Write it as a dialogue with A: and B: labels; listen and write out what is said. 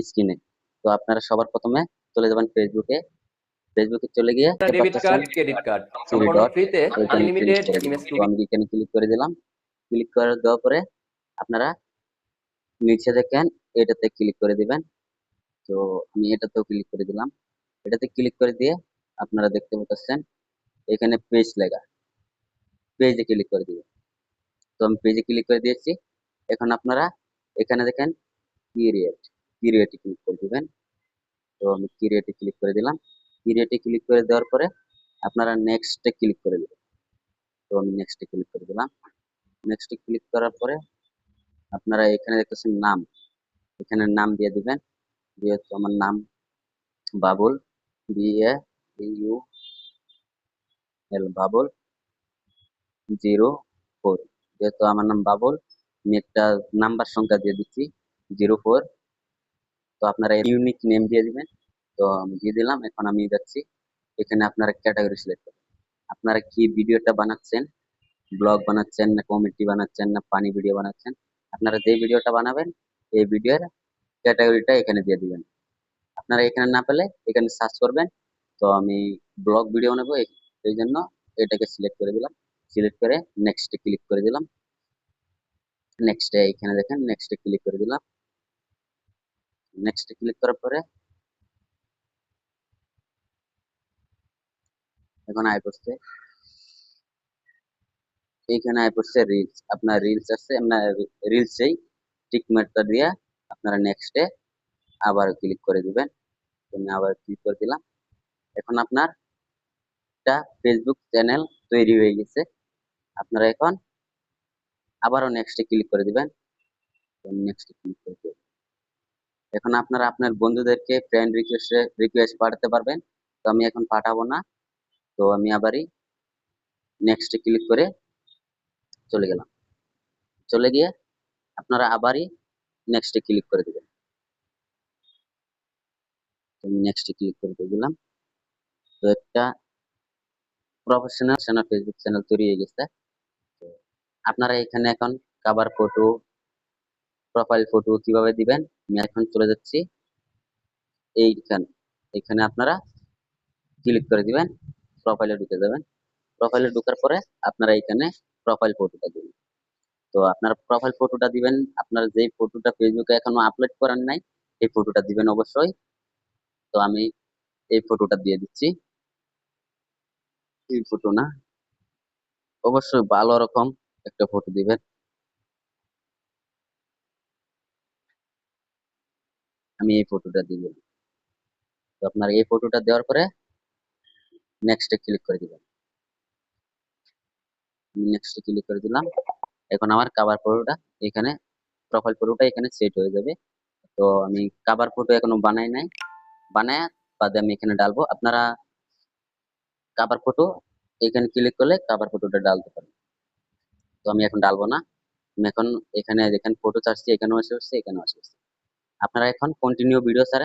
A: স্ক্রিনে। তো আপনারা সবার প্রথমে চলে যাবেন ফেসবুকে চলে গিয়ে
B: ডেবিট কার্ড, ক্রেডিট কার্ড সম্পূর্ণ ফ্রিতে আনলিমিটেড ইমেজ টু
A: আমি এখানে ক্লিক করে দিলাম। ক্লিক করে দেওয়ার পরে আপনারা নিচে দেখেন এটাতে ক্লিক করে দিবেন। তো আমি এটাতেও ক্লিক করে দিলাম। এটাতে ক্লিক করে দিয়ে আপনারা দেখতে পাচ্ছেন এখানে পেজ লেখা, পেজে ক্লিক করে দিবেন। তো আমি পেজে ক্লিক করে দিয়েছি। এখন আপনারা এখানে দেখেন ক্রিয়েটে ক্লিক করে দিবেন। তো আমি ক্রিয়েটে ক্লিক করে দিলাম। ক্রিয়েটে ক্লিক করে দেওয়ার পরে আপনারা নেক্সটে ক্লিক করে দিবেন। তো আমি নেক্সটে ক্লিক করে দিলাম। নেক্সটে ক্লিক করার পরে আপনারা এখানে দেখতেছেন নাম, এখানে নাম দিয়ে দিবেন। যেহেতু আমার নাম বাবুল, BABUL বাবুল 04। যেহেতু আমার নাম বাবুল, আমি একটা নাম্বার সংখ্যা দিয়ে দিচ্ছি 04। তো আপনারা ইউনিক নেম দিয়ে দিবেন। তো আমি দিয়ে দিলাম। এখন আমি যাচ্ছি, এখানে আপনারা ক্যাটাগরি সিলেক্ট করবেন। আপনারা কি ভিডিওটা বানাচ্ছেন, ব্লগ বানাচ্ছেন না কমেডি বানাচ্ছেন না ফানি ভিডিও বানাচ্ছেন, আপনারা যে ভিডিওটা বানাবেন এই ভিডিওর ক্যাটাগরিটা এখানে দিয়ে দিবেন। আপনারা এখানে না পেলে এখানে সার্চ করবেন। তো আমি ব্লগ ভিডিও নেবো, এই জন্য এটাকে সিলেক্ট করে দিলাম। সিলেক্ট করে নেক্সটে ক্লিক করে দিলাম। নেক্সটে এখানে দেখেন নেক্সটে ক্লিক করে দিলাম। নেক্সটে ক্লিক করার পরে এখন আয় করছে, এইখানে আয় করছে রিলস। আপনার রিলস আছে, আপনার রিলসেই টিক মার্কটা দিয়ে আপনারা নেক্সটে আবার ক্লিক করে দিবেন। আমি আবার ক্লিক করে দিলাম। এখন আপনার একটা ফেসবুক চ্যানেল তৈরি হয়ে গেছে। আপনারা এখন আবারও নেক্সটে ক্লিক করে দিবেন। নেক্সটে ক্লিক করে দিবেন। এখন আপনারা আপনার বন্ধুদেরকে ফ্রেন্ড রিকোয়েস্ট পাঠাতে পারবেন। তো আমি এখন পাঠাবো না। তো আমি আবারই নেক্সটে ক্লিক করে চলে গেলাম। চলে গিয়ে আপনারা আবারই নেক্সটে ক্লিক করে দিবেন। আমি নেক্সটে ক্লিক করে দিলাম। তো একটা প্রফেশনাল ফেসবুক চ্যানেল তৈরি হয়ে গেছে। তো আপনারা এখানে এখন কভার ফটো, প্রোফাইল ফটো কিভাবে দিবেন আমি এখন চলে যাচ্ছি এইখানে। এখানে আপনারা ক্লিক করে দিবেন, প্রোফাইলে ঢুকে যাবেন। প্রোফাইলে ঢোকার পরে আপনারা এখানে প্রোফাইল ফটোটা দিবেন। তো আপনারা প্রোফাইল ফটোটা দিবেন, আপনার যেই ফটোটা ফেসবুকে এখনো আপলোড করেন নাই এই ফটোটা দিবেন অবশ্যই। তো আমি এই ফটোটা দিয়ে দিচ্ছি। এই ফটো না, অবশ্যই ভালো রকম একটা ফটো দিবেন। আমি এই ফটোটা দিয়ে দিলাম। তো আপনার এই ফটোটা দেওয়ার পরে নেক্সটে ক্লিক করে দিবেন। নেক্সটে ক্লিক করে দিলাম। এখন আমার কভার ফটোটা এখানে, প্রোফাইল ফটোটা এখানে সেট হয়ে যাবে। তো আমি কভার ফটো এখনো বানাই নাই, বানায় বাদে আমি এখানে ডালবো। আপনারা কভার ফটো এখানে ক্লিক করলে কভার ফটোটা ডালতে পারেন। তো আমি এখন ডালবো না। আমি এখন এখানে যেখানে ফটো চাচ্ছি এখানেও এসে হচ্ছে, এখানেও এসে হচ্ছে। আপনারা এখন কন্টিনিউ ভিডিও ছাড়েন।